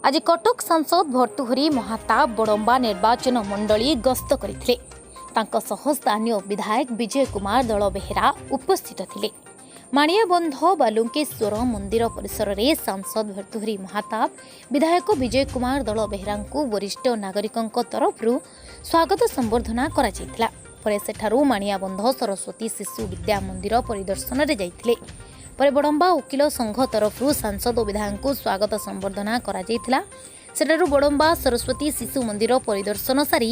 आज कटक सांसद भर्तृहरि महाताब बड़म्बा निर्वाचन मंडली गस्त करथिले। तांको सह स्थानीय विधायक विजय कुमार दल बेहेरा उपस्थित थिले। माणियाबंध बालुंकेश्वर मंदिर परिसर में सांसद भर्तृहरि महाताब विधायक विजय कुमार दल बेहेरा वरिष्ठ नागरिकों तरफ स्वागत संबर्धना करा जायतिला। परे सेठारु माणियाबंध सरस्वती शिशु विद्या मंदिर परिदर्शन रे जायतिले। परे बड़म्बा वकिल संघ तरफ सांसद और विधायक को स्वागत संबर्धना करा जायतिला। सेठारु बड़म्बा सरस्वती शिशु मंदिर परिदर्शन सारी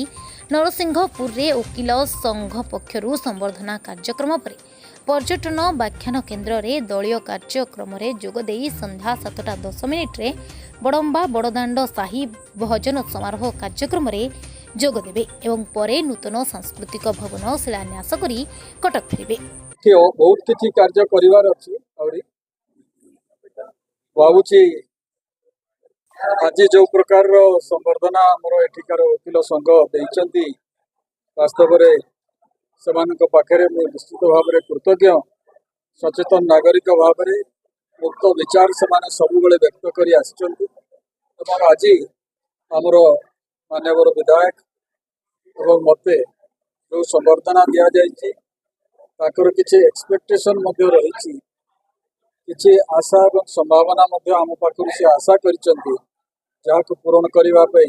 नरसिंहपुर रे वकिल संघ पक्षरु संबर्धना कार्यक्रम पर पर्यटन व्याख्यान केन्द्र रे दलीय कार्यक्रम रे जोगदे संध्या 7:10 रे बड़म्बा बड़दाण्ड साही भजन समारोह कार्यक्रम रे जोग देबे एवं परे नूतन सांस्कृतिक भवन शिलान्यास करी कटक फेरिबे। बहुत किसी कार्य करिवार अछि और भावुची आज जो प्रकार संबर्धना मोर एठिकार वकील संघ देइचंती वास्तव रे सेमानक पाखरे मैं निश्चित भाव में कृतज्ञ। सचेतन नागरिक भाव में मुक्त विचार से सब बेले व्यक्त करी आसिचंती एवं आज आमर माननीय विधायक एवं मते जो संबर्धना दिया जायछि ताकर किसी एक्सपेक्टेशन मध्य रही किसी आशा और संभावना मध्य आम पाखु से आशा करिसेंती जहाँ पूरण करने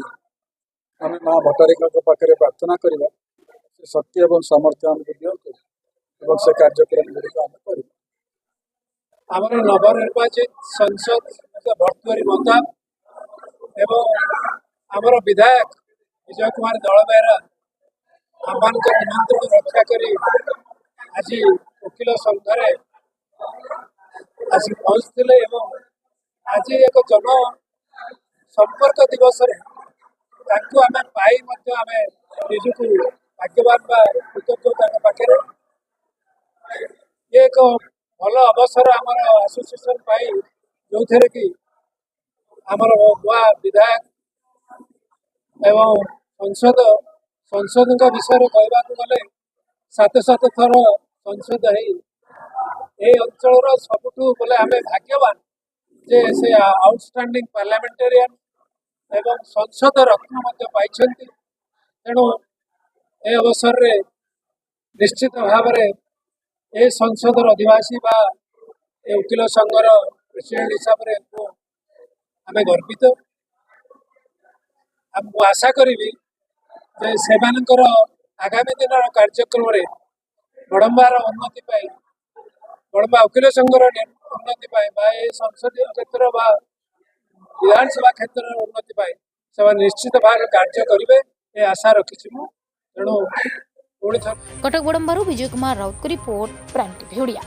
आम माँ भट्टारिका पाखे प्रार्थना करवा शक्ति और सामर्थ्य आमको दिखाँ से कार्यक्रम गुड़िक आम नवनिर्वाचित संसद भर्तृहरि महाताब एवं आमर विधायक विजय कुमार दल बेहेरा आह्वान निमंत्रण रक्षा करी आज वकिल संघरे आज पहुँचते आज एक जन संपर्क दिवस आम पाई निजुक भाग्यवान कृतज्ञता पाखे ये एक भल अवसर आमर एसोसिएशन पाई जो थे कि आमर नवा विधायक एवं संसद विषय कहवा गले 7 थर संसद है अंचल सबुठू बोले आम भाग्यवान जे से आउटस्टैंडिंग पार्लियामेंटेरियन एवं संसद रत्न पाई तेणु ए अवसर रे निश्चित भाव में ए संसद अधिवासी बा वकिल संघर प्रेसिडेंट हिसाब से आम गर्वित। आशा करी से आगामी दिन कार्यक्रम रे बड़म्बार उन्नति पाई बड़म्बा वकिल संघर उन्नति पाई संसदीय क्षेत्र विधानसभा क्षेत्र उन्नति पाई से निश्चित भाव कार्य करेंगे ये आशा रखी तेणु कटक बड़म्बारू विजय कुमार राउत को रिपोर्ट प्राइम टीवी ओडिया।